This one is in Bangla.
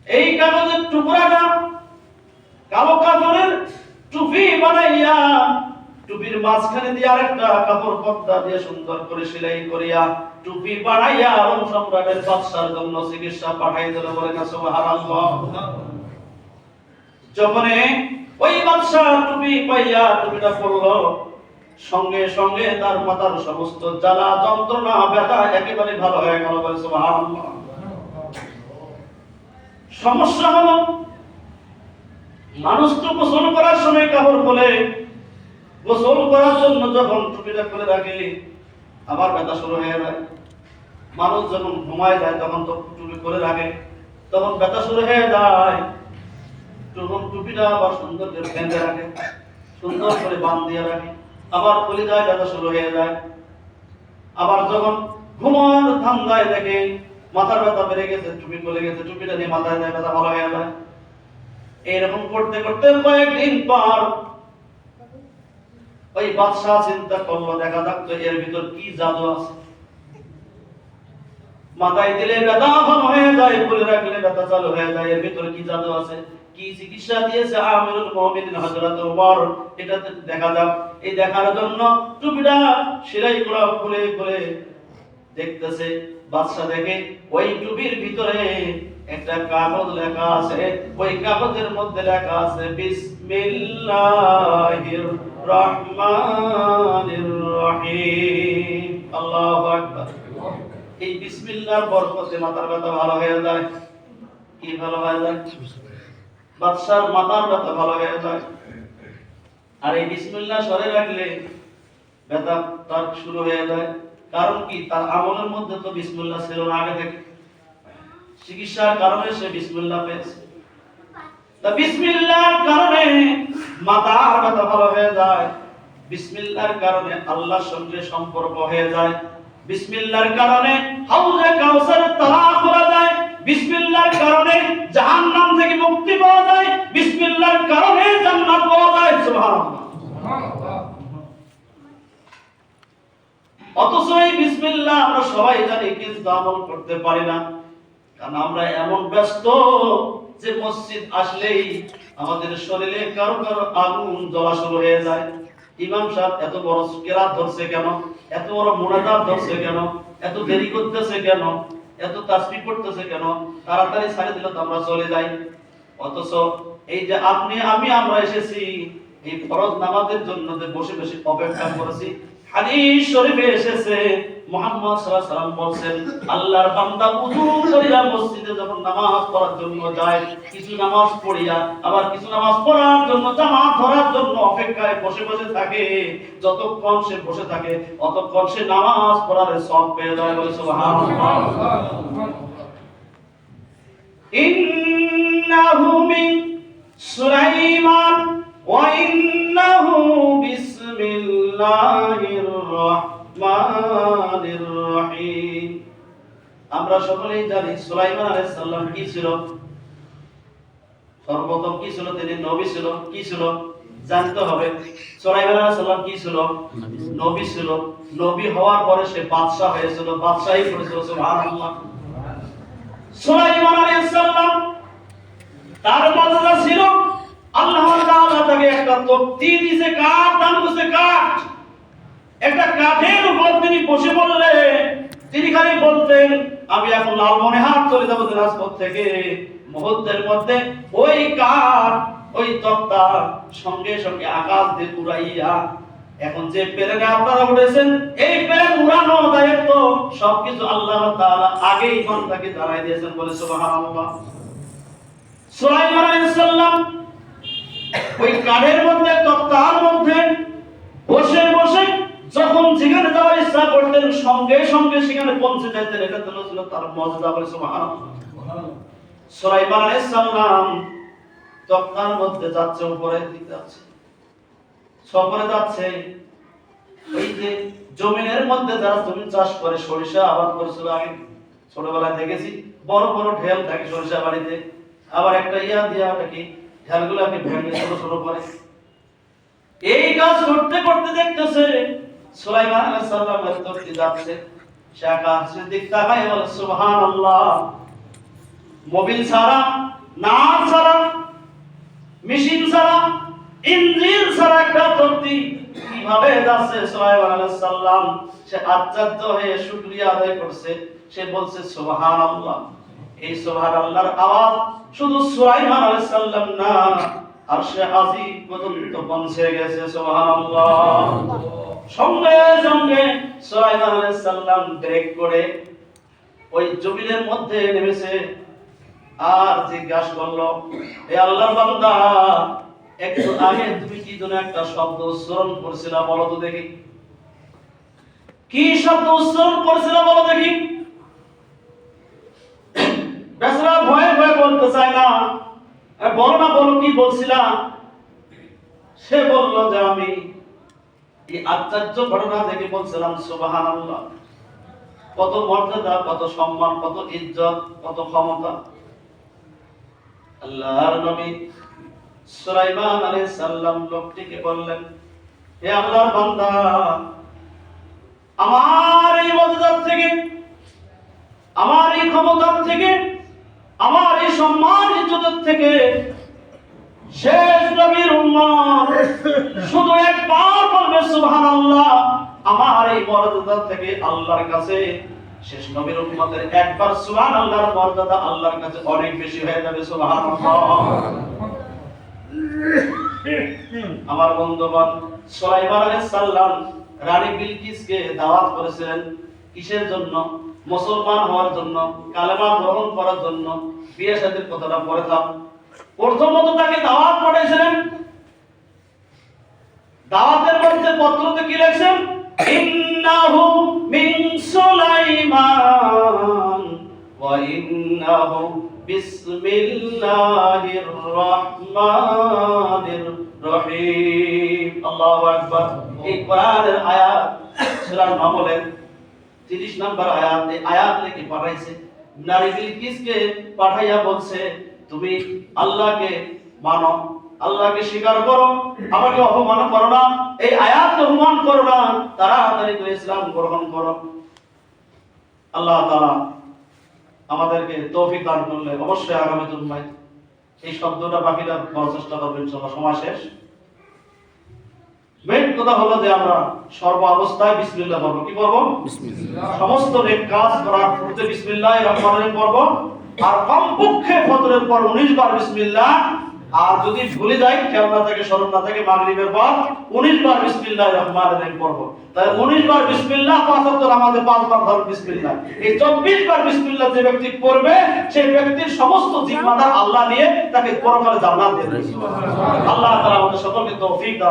এই কাগজের টুকরাটা কালো কাপড়ের টুপি বানাইয়া টুপির মাঝখানে দিয়ে আরেকটা কাপড় পর্দা দিয়ে সুন্দর করে সেলাই করিয়া টুপি বানাইয়া রোম সম্রাটের বাদশার জন্য চিকিৎসা পাঠাই দিল। বলে না সুবহানাল্লাহ। যখন ওই বাদশা টুপি পাইয়া টুপিটা পরলো, সঙ্গে সঙ্গে তার মাথার সমস্ত জ্বালা যন্ত্রণা ব্যথা একেবারে ভালো হয়ে গেল। বলে সুবহানাল্লাহ। সমস্যা হলো মানুষ তো গোসল করার সময় কাপড় খোলে, গোসল করার জন্য যখন টুপিটা খুলে রাখে আবার ব্যথা শুরু হয়ে যায়। মানুষ যখন ঘুমায় যায় তখন তো টুপি খুলে রাখে, তখন ব্যথা শুরু হয়ে যায়। তখন টুপিটা আবার সুন্দর করে বেঁধে রাখে, সুন্দর করে বাঁধ দিয়ে রাখে, আবার খুলে যায়, ব্যথা শুরু হয়ে যায়। আবার যখন ঘুমার ধান্দায় দেখে মাথার ব্যথা বেড়ে গেছে, টুপি খুলে গেছে, টুপিটা নিয়ে মাথায় দেয়, ব্যথা ভালো হয়ে যায়। এরকম করতে করতে কয়েকদিন পর ওই বাদশা চিন্তা করলো, দেখা যাক তো এর ভিতর কি জাদু আছে। মাথায় দিলে ব্যথা ভালো হয়ে যায়, খুলে রাখলে ব্যথা চালু হয়ে যায়, এর ভিতর কি জাদু আছে, কি চিকিৎসা দিয়েছে আমিরুল মুমিনিন হযরত ওমর, এটা দেখা যাক। এই দেখার জন্য টুপিটা সেলাই করা খুলে খুলে দেখতেছে। বাদশা দেখে ওই টুপির ভিতরে একটা কাগজ লেখা আছে, ওই কাগজের মধ্যে লেখা আছে বিসমিল্লাহির রহমানির রহিম। আল্লাহু আকবার। এই বিসমিল্লাহর বরকতে মাথার ব্যথা ভালো হয়ে যায়। কি ভালো হয়ে যায়? বাদশার মাথার ব্যথা ভালো হয়ে যায়। আর এই বিসমিল্লাহ স্মরণে রাখলে ব্যথা তার শুরু হয়ে যায়। কারণ কি, তার আমলের মধ্যে তো বিসমিল্লাহ ছিল না আগে থেকে, চিকিৎসার কারণে সে বিসমিল্লাহ পেয়েছে। তা বিসমিল্লাহর কারণে মাথার ব্যথা ভালো হয়ে যায়, বিসমিল্লাহর কারণে আল্লাহর সঙ্গে সম্পর্ক হয়ে যায়, বিসমিল্লাহর কারণে হাউজে কাউসারের তালা খোলা যায়, বিসমিল্লাহর কারণে জাহান্নাম থেকে মুক্তি পাওয়া যায়, বিসমিল্লাহর কারণে জান্নাত পাওয়া যায়। সুবহানাল্লাহ। অথচ এই বিসমিল্লাহ আমরা সবাই জানি, কিন্তু আমল করতে পারি না। কারণ আমরা এমন ব্যস্ত যে মসজিদ আসলেই আমাদের শরীরে কারো কারো আগুন জ্বলা শুরু হয়ে যায়। ইমাম সাহেব এত বড় কেরাত ধরছে কেন, এত বড় মুনাজাত ধরছে কেন, এত দেরি করতেছে কেন, এত তাসবিহ করতেছে কেন, তাড়াতাড়ি ছাড়ে দিলে তো আমরা চলে যাই। অথচ এই যে আপনি আমি আমরা এসেছি এই ফরজ নামাজের জন্য যে বসে বসে অপেক্ষা করেছি। হাদিস শরীফে এসেছে মুহাম্মদ সাল্লাল্লাহু আলাইহি ওয়াসাল্লাম বলেন, আল্লাহর বান্দা ওযু করিয়া মসজিদে যখন নামাজ পড়ার জন্য যায়, কিছু নামাজ পড়িয়া আবার কিছু নামাজ পড়ার জন্য জামাত ধরার জন্য অপেক্ষায় বসে বসে থাকে, যতক্ষণ সে বসে থাকে ততক্ষণ সে নামাজ পড়ার সওয়াব পেয়ে যায়। বলে সুবহানাল্লাহ। ইন্নাহু মিন সুলাইমান ওয়া ইন্নাহু বিসমিল্লাহির রহমানির রহিম। আমরা সকলেই জানি সুলাইমান আলাইহিস সালাম কি ছিল, সর্বপ্রথম কি ছিল, তিনি নবী ছিল। কি ছিল জানতে হবে। সুলাইমান আলাইহিস সালাম কি ছিল? নবী ছিল। নবী হওয়ার পরে সে বাদশা হয়েছিল, বাদশাহী করেছিল। সুবহানাল্লাহ। সুলাইমান আলাইহিস সালাম তার মর্যাদা ছিল, আল্লাহ তাআলা তাকে একটা তকতি দিয়েছে, কাঠ দান করেছে, কাঠ। একটা কাঠের উপর তিনি বসে বললেন, তিনি খালি বলতেন আমি এখন লালমনিরহাট চলে যাব দিনাজপুর থেকে, মুহূর্তের মধ্যে ওই কাঠ ওই তক্তা সঙ্গে সঙ্গে আকাশ দিয়ে উড়াইয়া, এখন যে প্লেনে আপনারা উঠেছেন এই প্লেন উড়ানো দায়িত্ব সবকিছু আল্লাহ তাআলা আগেই বান্দাকে জানাই দিয়েছেন। বলে সুবহানাল্লাহ। সুলাইমান আলাইহিস সালাম ওই কাঠের মধ্যে তক্তার মধ্যে বসে বসে যখন যেখানে যাওয়ার ইচ্ছা করতেন সঙ্গে সঙ্গে সেখানে পৌঁছে যেতেন। এটা ছিল তার মর্যাদা। বলে সুবহানাল্লাহ। সুলাইমান আলাইহিস সালাম তক্তার মধ্যে যাচ্ছে, উপরে দিকে যাচ্ছে, সফরে যাচ্ছে। ওই যে জমিনের মধ্যে যারা জমি চাষ করে, সরিষা আবাদ করেছিল, আমি ছোটবেলায় দেখেছি বড় বড় ঢেল থাকে সরিষা বাড়িতে, আবার একটা ইয়া দিয়া নাকি ঢেলগুলোকে ভেঙে ছোট ছোট করে। এই কাজ করতে করতে দেখতেছে সুলাইমান আলাইহিস সালাম তক্তি যাচ্ছে, সে আকাশের দিক তাকায় বলে সুবহানাল্লাহ। মোবিল ছাড়া নার ছাড়া, মেশিন ছাড়া, ইঞ্জিন ছাড়া একটা তক্তি কিভাবে যাচ্ছে। সুলাইমান আলাইহিস সালাম সে আশ্চর্য হয়ে শুকরিয়া আদায় করছে। সে বলছে সুবহানাল্লাহ। এই সুবহানাল্লাহর আওয়াজ শুধু সুলাইমান আলাইহিস সালাম না, আরশে আজিম পর্যন্ত পৌঁছে গেছে। সুবহানাল্লাহ। সঙ্গে সঙ্গে সুলাইমান আলাইহিস সালাম ব্রেক করে ওই জমিনের মধ্যে নেমেছে আর জিজ্ঞাসা করলো, হে আল্লাহর বান্দা, একটু আগে তুমি কি যেন একটা শব্দ উচ্চারণ করছিলা, বলো তো দেখি। কি শব্দ উচ্চারণ করছিলা বলো দেখি। বেচারা ভয়ে ভয়ে বলতে চায় না, বলো না, বলো কি বলছিলা। সে বলল যে আমি এই আশ্চর্য ঘটনা দেখে বলছিলাম সুবহানাল্লাহ। কত মর্যাদা, কত সম্মান, কত ইজ্জত, কত ক্ষমতা। আল্লাহর নবী সুলাইমান আলাইহিস সালাম লোকটিকে বললেন, হে আল্লাহর বান্দা, আমার এই মর্যাদা থেকে, আমার এই ক্ষমতা থেকে, আমার এই সম্মান ইজ্জত থেকে শেষ নবীর উম্মত শুধু একবার বলবে সুবহানাল্লাহ। আমার এই মর্যাদা থেকে আল্লাহর কাছে শেষ নবীর উম্মতের একবার সুবহানাল্লাহর মর্যাদা আল্লাহর কাছে অনেক বেশি হয়ে যাবে। সুবহানাল্লাহ। আমার বন্ধুগণ, সুলাইমান আলাইহিস সালাম রানী বিলকিসকে দাওয়াত করেছিলেন কিসের জন্য? মুসলমান হওয়ার জন্য, কালেমা গ্রহণ করার জন্য। বিয়ে শাদীর কথাটা পরে থাক। প্রথমত তাকে দাওয়াত পাঠাইছিলেন। দাওয়াতের মধ্যে পত্রতে কি লিখছেন? ইন্নাহু মিন সুলাইমান ওয়া ইন্নাহু বিসমিল্লাহির রহমানির রহিম। আল্লাহু আকবার। এই কোরআনের আয়াত সূরা নামলের 30 নম্বর আয়াত। এই আয়াত লিখে পাঠাইছে নারী বিলকিসকে, পাঠাইয়া বলছে তুমি আল্লাহকে মানো, আল্লাহকে স্বীকার করো, আমাকে অপমান করো না, এই আয়াতকে অপমান করো না, তাড়াতাড়ি করে ইসলাম গ্রহণ করো। আল্লাহ তাআলা আমাদেরকে তৌফিক দান করলে অবশ্যই আগামী জুমায় এই শব্দটা বাকিটা বলার চেষ্টা করবেন। ইনশাআল্লাহ। সময় শেষ। মেন কথা হলো যে আমরা সর্ব অবস্থায় বিসমিল্লাহ বলবো। কি বলবো? বিসমিল্লাহ। সমস্ত নেক কাজ করার পূর্বে বিসমিল্লাহির রহমানির রহিম পড়বো। আর কমপক্ষে ফজরের পর 19 বার বিসমিল্লাহ। আর যদি ভুলে যাই, খেয়াল না থাকে, স্মরণ না থাকে, মাগরিবের পর 19 বার বিসমিল্লাহির রহমানির রহিম পড়বো। তাই 19 বার বিসমিল্লাহ, 5 ওয়াক্ত নামাজে 5 বার ধরো বিসমিল্লাহ। এই 24 বার বিসমিল্লাহ যে ব্যক্তি পড়বে, সেই ব্যক্তির সমস্ত জিম্মাদার আল্লাহ নিয়ে তাকে পরকালে জান্নাত দেবেন। আল্লাহ তাআলা আমাদের সকলকে তৌফিক দান